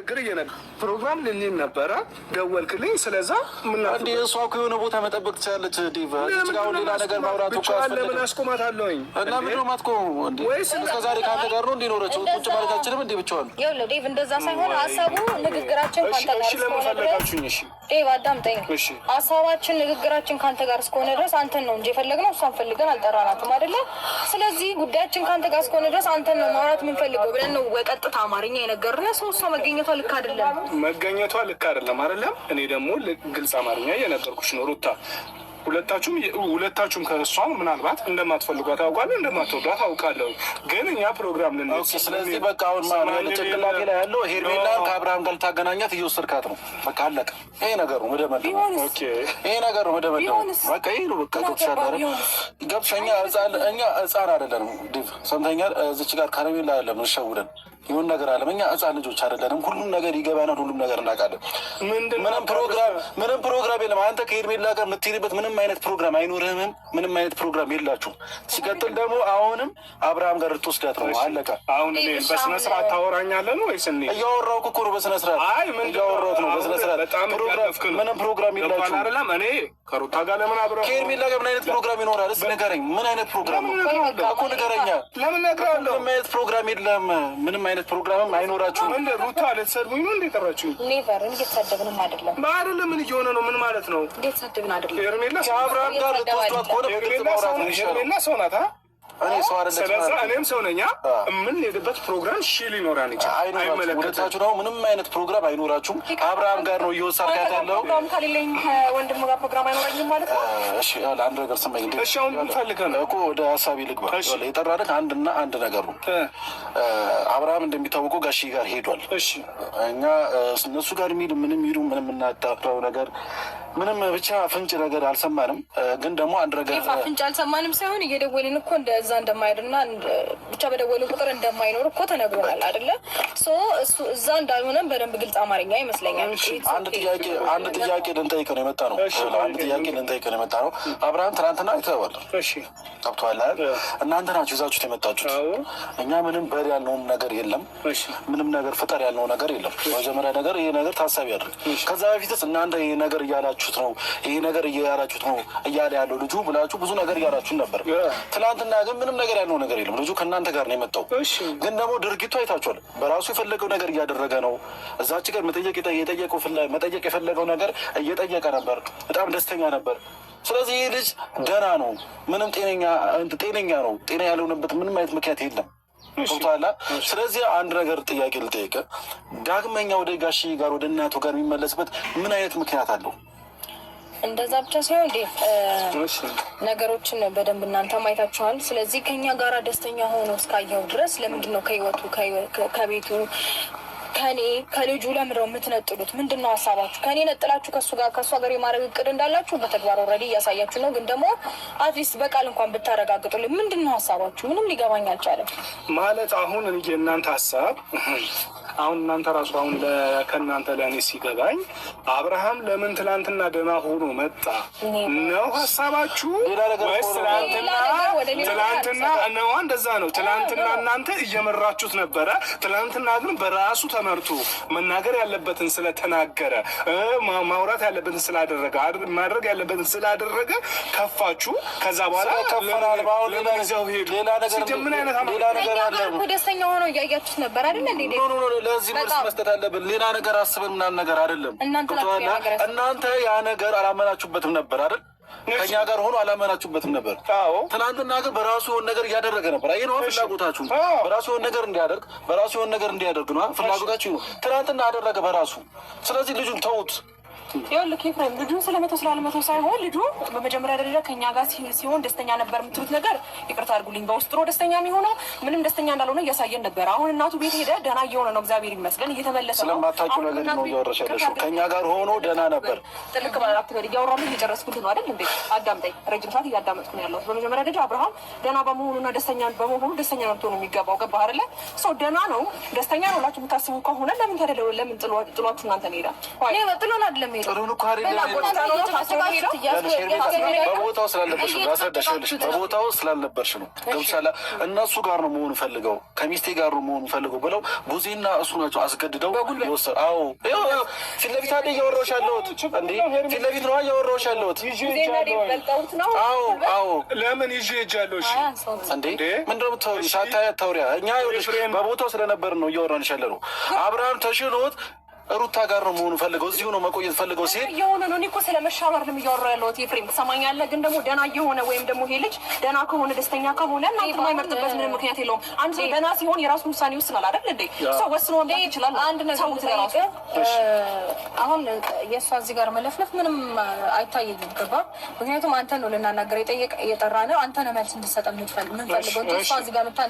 ንግግር ፕሮግራም ልንል ነበረ። ደወልክልኝ። ስለዛ ምን አንዴ እሷ እኮ የሆነ ቦታ መጠበቅ ትችላለች። ዲቫ እስካሁን ሌላ ነገር ማውራት እኮ ለምን አስቆማታለሁኝ? እና ምን ነው ማትቆ እንዴ? ወይስ እስከዛሬ ካንተ ጋር ነው እንዲኖረች ቁጭ ማለት አችልም እንዴ? ብቻዋን ይኸውልህ ዴቭ፣ እንደዛ ሳይሆን ሀሳቡ ንግግራችን ካንተ ጋር ለምን ፈለጋችሁኝ? እሺ ዴቭ አዳምጠኝ። ሀሳባችን ንግግራችን ካንተ ጋር እስከሆነ ድረስ አንተን ነው እንጂ የፈለግነው እሷን ፈልገን አልጠራናትም አይደለ? ስለዚህ ጉዳያችን ካንተ ጋር እስከሆነ ድረስ አንተን ነው ማውራት የምንፈልገው ብለን ነው በቀጥታ አማርኛ የነገርነው። እሷ መገኘቷ ልክ አይደለም፣ መገኘቷ ልክ አይደለም አይደለም። እኔ ደግሞ ግልጽ አማርኛ የነገርኩሽ ነው ሩታ። ሁለታችሁም ከእሷም ምናልባት እንደማትፈልጓት አውቃለሁ፣ እንደማትወዷት አውቃለሁ። ግን እኛ ፕሮግራም ልን ስለዚህ በቃ አሁን ጭንቅላቴ ላይ ያለው ሄርሜላን ከአብርሃም ጋር ልታገናኛት እየወሰድካት ነው። በቃ አለቀ። ይሄ ነገሩ መደመድ ነው። ይሄ ነገሩ መደመድ ነው። በቃ ይሄ ነው። በቃ ገብቶሻል። ገብቶሻል። እኛ ህፃን አይደለንም። ዲቭ ሰምተኛል። እዚች ጋር ከረሜላ አይደለም እንሸውደን ይሁን ነገር አለ። እኛ ህፃን ልጆች አይደለንም። ሁሉም ነገር ይገባናል። ሁሉም ነገር እናውቃለን። ምንም ፕሮግራም የለም። አንተ ከሄርሜላ ጋር የምትሄድበት ምንም አይነት ፕሮግራም አይኖርህም። ምንም አይነት ፕሮግራም የላችሁም። ሲቀጥል ደግሞ አሁንም አብርሃም ጋር ልትወስዳት ነው። አለቀ። አሁን በስነ ስርዓት ታወራኛለህ ነው ወይስ? እያወራሁህ እኮ ነው በስነ ስርዓት። እያወራሁት ነው በስነ ስርዓት። ምንም ፕሮግራም የላችሁም። አይደለም እኔ ከሩታ ጋር ለምን አብረን ከሄርሜላ ጋር ምን አይነት ፕሮግራም ይኖራል? እስኪ ንገረኝ። ምን አይነት ፕሮግራም እኮ ንገረኛ። ለምን እነግርሃለሁ? ምንም አይነት ፕሮግራም የለም። ምንም አይነት ፕሮግራምም አይኖራችሁም። እንደ ሩታ ልትሰድቡኝ ነው እንዴ ጠራችሁኝ? ኔቨር። እየተሳደብንም አይደለም። አይደለም ምን እየሆነ ነው? ምን ማለት ነው? እንዴት ሰደብን አይደለም? ሄርሜላ ከአብርሃም ጋር ልትወስዷት ከሆነ ሄርሜላ ሰው ናት። እኔ ሰው አይደለም። ስለዚህ እኔም ሰው ነኝ። የምንሄድበት ፕሮግራም ሊኖረን ይችላል። አይመለከታችሁ ነው። ምንም አይነት ፕሮግራም አይኖራችሁም። አብርሃም ጋር ነው እየወሰድካት ያለው። ፕሮግራም ከሌለኝ ወንድም ጋር ፕሮግራም አይኖረኝም ማለት ነው። እሺ አንድ ነገር ስማኝ። እሺ አሁን ፈልገህ ነው እኮ ወደ ሀሳቤ ልግባ። የጠራንህ አንድና አንድ ነገር ነው። አብርሃም እንደሚታወቀው ጋሺ ጋር ሄዷል። እሺ እኛ እነሱ ጋር የሚሄዱ ምንም የምናጣራው ነገር ምንም ብቻ ፍንጭ ነገር አልሰማንም። ግን ደግሞ አንድ ነገር ፍንጭ አልሰማንም ሳይሆን እየደወልን እኮ እንደዛ እንደማይሄድና ብቻ በደወልን ቁጥር እንደማይኖር እኮ ተነግሮናል አይደለ? እሱ እዛ እንዳልሆነም በደንብ ግልጽ አማርኛ ይመስለኛል። አንድ ጥያቄ ልንጠይቅ ነው የመጣ ነው። አብርሃም ትናንትና አይተኸዋል። ገብቶሃል አይደል? እናንተ ናችሁ ይዛችሁት የመጣችሁት። እኛ ምንም በር ያልነውም ነገር የለም። ምንም ነገር ፍጠር ያልነው ነገር የለም። መጀመሪያ ነገር ይሄ ነገር ታሳቢ ያድርግ። ከዛ በፊትስ እናንተ ይሄ ነገር እያላችሁት ነው ይሄ ነገር እያላችሁት ነው እያለ ያለው ልጁ ብላችሁ ብዙ ነገር እያላችሁን ነበር። ትናንትና ግን ምንም ነገር ያልነው ነገር የለም። ልጁ ከእናንተ ጋር ነው የመጣው። ግን ደግሞ ድርጊቱ አይታችኋል። በራሱ የፈለገው ነገር እያደረገ ነው። እዛች ጋር መጠየቅ የፈለገው ነገር እየጠየቀ ነበር። በጣም ደስተኛ ነበር። ስለዚህ ይህ ልጅ ደህና ነው። ምንም ጤነኛ ነው። ጤና ያልሆነበት ምንም አይነት ምክንያት የለም። ቶታላ ስለዚህ አንድ ነገር ጥያቄ ልጠይቅ። ዳግመኛ ወደ ጋሺ ጋር ወደ እናቱ ጋር የሚመለስበት ምን አይነት ምክንያት አለው? እንደዛ ብቻ ሳይሆን ነገሮችን በደንብ እናንተ ማየታችኋል። ስለዚህ ከኛ ጋር ደስተኛ ሆኖ እስካየው ድረስ ለምንድን ነው ከህይወቱ ከቤቱ ከልጁ ለምንድነው የምትነጥሉት? ምንድን ነው ሀሳባችሁ? ከኔ ነጥላችሁ ከእሷ ጋር የማድረግ እቅድ እንዳላችሁ በተግባር ኦልሬዲ እያሳያችሁ ነው። ግን ደግሞ አትሊስት በቃል እንኳን ብታረጋግጡልኝ። ምንድን ነው ሀሳባችሁ? ምንም ሊገባኝ አልቻለም። ማለት አሁን የእናንተ ሀሳብ አሁን እናንተ ራሱ አሁን ከእናንተ ለእኔ ሲገባኝ አብርሃም ለምን ትላንትና ደህና ሆኖ መጣ ነው ሀሳባችሁ? ወይስ ትላንትና ነው? እንደዛ ነው። ትላንትና እናንተ እየመራችሁት ነበረ። ትላንትና ግን በራሱ ተመርቶ መናገር ያለበትን ስለተናገረ ማውራት ያለበትን ስላደረገ ማድረግ ያለበትን ስላደረገ ከፋችሁ። ከዛ በኋላ ሌላ ነገር አለ። ደስተኛ ሆኖ እያያችሁት ነበር አይደል እንዴ? ለዚህ መልስ መስጠት አለብን። ሌላ ነገር አስበን ምናምን ነገር አይደለም። እናንተ ያ ነገር አላመናችሁበትም ነበር አይደል? ከኛ ጋር ሆኖ አላመናችሁበትም ነበር። ትናንትና ግን በራሱ የሆነ ነገር እያደረገ ነበር። አይ ነው ፍላጎታችሁ። በራሱ የሆነ ነገር እንዲያደርግ ነው ፍላጎታችሁ። ትናንትና አደረገ በራሱ። ስለዚህ ልጁን ተውት። ይኸውልህ ኤፍሬም፣ ልጁን ስለመተው ስላለመተው ሳይሆን ልጁ በመጀመሪያ ደረጃ ከኛ ጋር ሲሆን ደስተኛ ነበር የምትሉት ነገር ይቅርታ አድርጉልኝ፣ በውስጥ ጥሩ ደስተኛ የሚሆነው ምንም ደስተኛ እንዳልሆነ እያሳየን ነበር። አሁን እናቱ ቤት ሄደ ደህና እየሆነ ነው፣ እግዚአብሔር ይመስገን እየተመለሰ ነው። ስለማታውቂው ነገር ነው እያወራሽ ያለሽው። ከኛ ጋር ሆኖ ደህና ነበር። ጥልቅ ባለ አትበል። እያወራሁ እየጨረስኩት ነው አይደል እንዴ? አዳምጠኝ። ረጅም ሰዓት እያዳመጥኩ ነው ያለሁት። በመጀመሪያ ደረጃ አብርሃም ደህና በመሆኑና ደስተኛ በመሆኑ ደስተኛ ነው የሚገባው። ገባህ አይደለ? ሰው ደህና ነው ደስተኛ ነው ብላችሁ የምታስቡ ከሆነ ለምን ተደለው ለምን ጥሏችሁ እናንተ ሄዳ? እኔ ጥሎን አይደለም ጥሩን እኮ በቦታው ስላልነበርሽ ነው ያስረዳሽ። በቦታው ስላልነበርሽ ነው ገብሻላ። እነሱ ጋር ነው መሆኑ ፈልገው ከሚስቴ ጋር ነው መሆኑ ፈልገው ብለው ቡዜና እሱ ናቸው አስገድደው ይወሰድ። አዎ ፊት ለፊት አይደል እያወራሁሽ ያለሁት እንዴ? ፊት ለፊት ነው እያወራሁሽ ያለሁት። አዎ ለምን ይዤ ሄጃለሁ? እሺ እንዴ ምንድነው የምታወሪው? ሳታያት ታውሪያ። እኛ በቦታው ስለነበር ነው እያወራንሽ ያለ ነው። አብርሃም ተሽሎት ሩታ ጋር ነው መሆኑ ፈልገው እዚሁ ነው መቆየት ፈልገው ሲል የሆነ ነው። እኔ እኮ ስለመሻበር ነው እያወራሁ ያለሁት። ኤፍሬም ትሰማኛለህ? ግን ደግሞ ደህና እየሆነ ወይም ደግሞ ይሄ ልጅ ደህና ከሆነ ደስተኛ ከሆነ እናንተ የማይመርጥበት ምንም ምክንያት የለውም። አንድ ሰው ደህና ሲሆን የራሱን ውሳኔ ይወስናል አይደል እንዴ? ሰው ወስኖ እንደ ይችላል። አንድ ነገር ለራሱ አሁን የእሷ እዚህ ጋር መለፍለፍ ምንም አይታየኝም። ገባ? ምክንያቱም አንተ ነው ልናናገር የጠራ ነው። አንተ ነው መልስ እንድትሰጥ የምንፈልገው። እሷ እዚህ ጋር መታ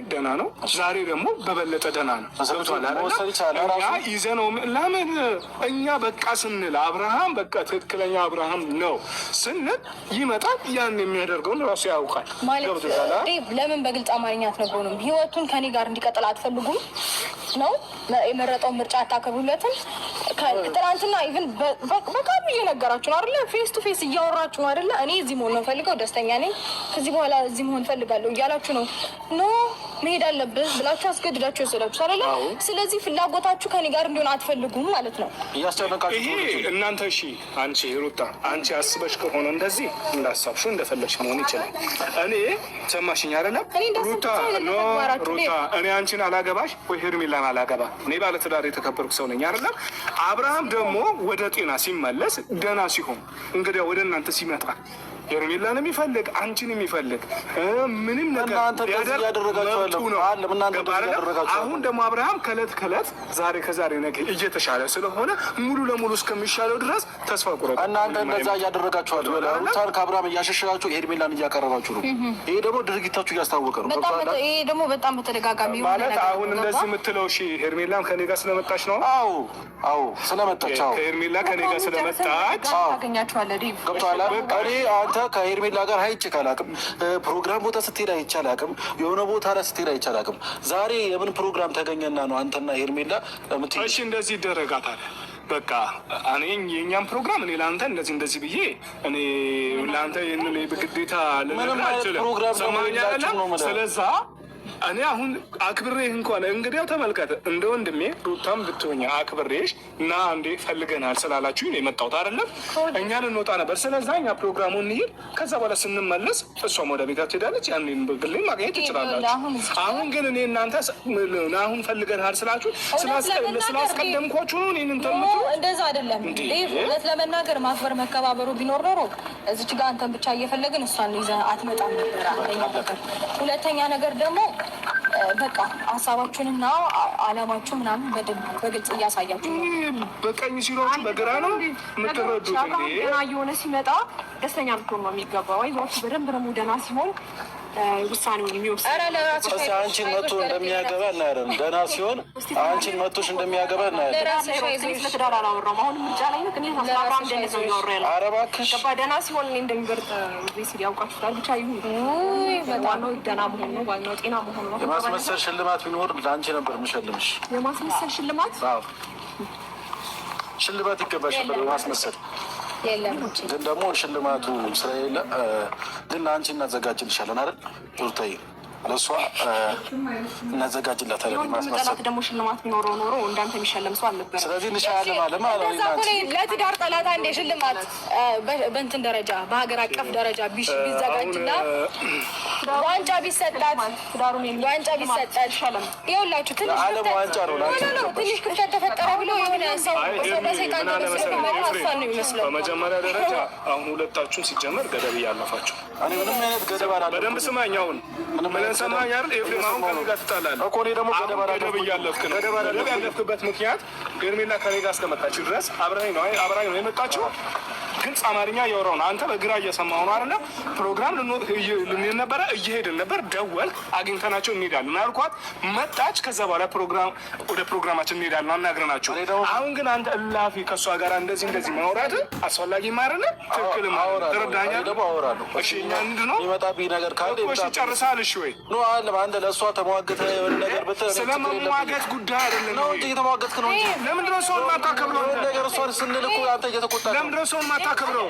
ደህና ነው። ዛሬ ደግሞ በበለጠ ደህና ነው። ይዘነው ለምን እኛ በቃ ስንል አብርሃም በቃ ትክክለኛ አብርሃም ነው ስንል ይመጣል። ያን የሚያደርገውን ራሱ ያውቃል ማለት ለምን በግልጽ አማርኛ አትነግሩንም? ህይወቱን ከኔ ጋር እንዲቀጥል አትፈልጉም ነው? የመረጠውን ምርጫ አታከብሩለትም? ትናንትና ኢቭን በቃሉ እየነገራችሁ ነው አይደለ? ፌስ ቱ ፌስ እያወራችሁ ነው አይደለ? እኔ እዚህ መሆን ነው ፈልገው ደስተኛ ነኝ፣ ከዚህ በኋላ እዚህ መሆን ፈልጋለሁ እያላችሁ ነው። ኖ መሄድ አለብህ ብላችሁ አስገድዳችሁ ወሰዳችሁ አይደለ? ስለዚህ ፍላጎታችሁ ከኔ ጋር እንዲሆን አትፈልጉም ማለት ነው። ይሄ እናንተ እሺ፣ አንቺ ሩታ አንቺ አስበሽ ከሆነ እንደዚህ እንዳሳብሽው እንደፈለግሽ መሆን ይችላል። እኔ ሰማሽኝ አይደለም ሩታ? ኖ ሩታ፣ እኔ አንቺን አላገባሽ ወይ ሄርሜላን አላገባ። እኔ ባለትዳር የተከበርኩ ሰው ነኝ አይደለም? አብርሃም ደግሞ ወደ ጤና ሲመለስ ደህና ሲሆን እንግዲያ ወደ እናንተ ሲመጣ ሄርሜላን የሚፈልግ አንቺን የሚፈልግ ምንም ነገር ያደረጋችሁ ነው። አሁን ደግሞ አብርሃም ከእለት ከእለት ዛሬ ከዛሬ ነገ እየተሻለ ስለሆነ ሙሉ ለሙሉ እስከሚሻለው ድረስ ተስፋ ቁረጡ። እናንተ እንደዛ እያደረጋችኋል። ሩታን ከአብርሃም እያሸሸጋችሁ ሄርሜላን እያቀረባችሁ ነው። ይሄ ደግሞ ድርጊታችሁ እያስታወቀ ነው። ይሄ ደግሞ በጣም በተደጋጋሚ ማለት አሁን እንደዚህ የምትለው እሺ ሄርሜላን ከኔ ጋር ስለመጣች ነው። አዎ ስለመጣች ሄርሜላ ከኔ ጋር ስለመጣች ታገኛችኋለህ። ገብቶሃል? እኔ አንተ ከሄርሜላ ጋር አይቼ ካላቅም ፕሮግራም ቦታ ስትሄድ አይቼ አላቅም። የሆነ ቦታ ላይ ስትሄድ አይቼ አላቅም። ዛሬ የምን ፕሮግራም ተገኘና ነው አንተና ሄርሜላ ምትይ? እሺ እንደዚህ ይደረጋታል። በቃ እኔ የእኛም ፕሮግራም እኔ ለአንተ እንደዚህ ብዬ እኔ ለአንተ ይህንን በግዴታ ልነግርህ። ስለዛ እኔ አሁን አክብሬህ እንኳን እንግዲያው ተመልከት፣ እንደ ወንድሜ ሩታም ብትሆኛ አክብሬሽ እና እንዴ ፈልገናል ስላላችሁ ነው የመጣሁት አይደለም? እኛ ልንወጣ ነበር። ስለዛ እኛ ፕሮግራሙን እንሂድ። ከዛ በኋላ ስንመለስ እሷም ወደ ቤታችሁ ሄዳለች። ያንን በግሌ ማግኘት ትችላላችሁ። አሁን ግን እኔ እናንተ አሁን ፈልገናል ስላችሁ ስላስቀደምኳችሁ ነው እኔን ተምቱ። እንደዛ አይደለም። እውነት ለመናገር ማክበር መከባበሩ ቢኖር ኖሮ እዚች ጋር አንተን ብቻ እየፈለግን እሷን ይዘህ አትመጣም ነበር። አንደኛ ነገር። ሁለተኛ ነገር ደግሞ በቃ ሀሳባችሁንና አላማችሁ ምናምን በግልጽ እያሳያችሁ በቀኝ ሲሏችሁ በግራ ነው የምትረዱት። ገና እየሆነ ሲመጣ ደስተኛ ልትሆን ነው የሚገባው። አይዟችሁ በደንብ ደግሞ ደህና ሲሆን ውሳኔውን የሚወስድ አንቺን መቶ እንደሚያገባ እናያለን። ደህና ሲሆን አንቺን መቶሽ እንደሚያገባ እናያለን። ስለትዳር አላወራም። አሁን ምርጫ ላይ ነው። ኧረ እባክሽ ደህና ሲሆን እኔ እንደሚበርጥ ሲል ያውቃችሁታል። ብቻ ይሁን ዋናው ደህና መሆን ነው። ዋናው ጤና መሆን ነው። የማስመሰል ሽልማት ቢኖር ለአንቺ ነበር የምሸልምሽ። የማስመሰል ሽልማት? ሽልማት ይገባሽ ነበር የማስመሰል ግን ደግሞ ሽልማቱ ስለሌለ ግን ለአንቺ እናዘጋጅልሻለን አይደል ሩታዬ? ለእሷ እናዘጋጅላታለን። ማስመሰል ደግሞ ሽልማት ቢኖረው ኖሮ እንዳንተ የሚሸለም ሰው አልነበረም። ስለዚህ እንሻለን ማለት ነው። ለትዳር ጠላት አንዴ ሽልማት በእንትን ደረጃ በሀገር አቀፍ ደረጃ ቢዘጋጅና ዋንጫ ቢሰጣት ዋንጫ ቢሰጣት ይኸውላችሁ ትንሽ ክፍተት ተፈጠረ ብሎ የሆነ ሰው በሰይጣን ነው የሚመስለው። በመጀመሪያ ደረጃ አሁን ሁለታችሁን ሲጀመር ገደብ እያለፋችሁ እኔ ምንም አይነት ገደብ አላለ። በደንብ ስማኝ። አሁን ምን ሰማኝ አይደል? ኤፍሬም አሁን ከኔ ጋር ትጣላለህ እኮ። እኔ ደግሞ ገደብ እያለፍክ ነው። ገደብ ያለፍክበት ምክንያት ሄርሜላ ከኔ ጋር እስከመጣችሁ ድረስ አብራኝ ነው የመጣችው። ግልጽ አማርኛ እያወራሁ ነው። አንተ በግራ እየሰማሁ ነው አይደለ? ፕሮግራም ልንሄድ ነበረ፣ እየሄድን ነበር። ደወል አግኝተናቸው እንሄዳለን አልኳት። መጣች። ከዛ በኋላ ወደ ፕሮግራማችን እንሄዳለን አናግረናቸው። አሁን ግን አንተ እላፊ ከእሷ ጋር እንደዚህ ማውራት አስፈላጊ ማረነ ትክክል ተረዳኛ። እሺ እኛ ምንድን ነው ይመጣብኝ ነገር ካለ ጨርሳል። እሺ ወይ ኖ አለ አንተ ለእሷ ተሟገተ ነገር ስለመሟገት ጉዳይ አይደለም ነው እንጂ የተሟገትክ ነው እንጂ ለምንድን ነው ሰውን ማታከብረው? ነገር እሷን ስንል እኮ አንተ እየተቆጣ ለምንድን ነው ሰውን ማታከብረው?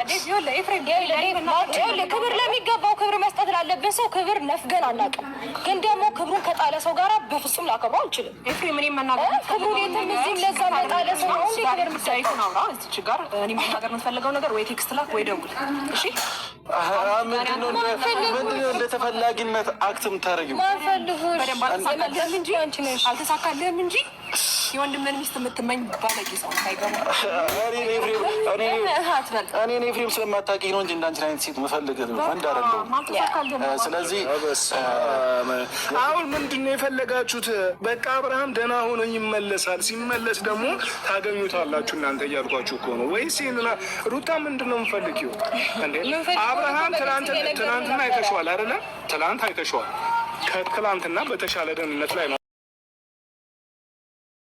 ክብር ለሚገባው ክብር መስጠት ላለብን ሰው ክብር ነፍገን አናውቅም። ግን ደግሞ ክብሩን ከጣለ ሰው ጋር በፍጹም ላከብረው አልችልም። ኤፍሬም እኔ መናገር ክብሩን የትም እዚህም ለዛ ለጣለ ሰው ነው እንዴ ክብር ምሳይቱን አውራ እዚች ጋር እኔ መናገር የምትፈልገው ነገር ወይ ቴክስት ላክ ወይ ደውል። እሺ ምንድነው እንደ ተፈላጊነት አክት የምታደርጊው? በደንብ አልተሳካልህም እንጂ አልተሳካልህም እንጂ የወንድምህን ሚስት የምትመኝ ባለጌ ሰው አይገባ። እኔ ኤፍሬም ስለማታውቂኝ ነው እንጂ እንዳንቺን አይነት ሴት የምፈልግ ወንድ አይደለሁም። ስለዚህ አሁን ምንድን ነው የፈለጋችሁት? በቃ አብርሃም ደህና ሆኖ ይመለሳል። ሲመለስ ደግሞ ታገኙታላችሁ እናንተ እያልኳችሁ እኮ ነው። ወይስ ሩታ ምንድን ነው የምፈልጊው እንዴ? አብርሃም ትናንትና አይተሸዋል አይደለ? ትናንት አይተሸዋል። ከትላንትና በተሻለ ደህንነት ላይ ነው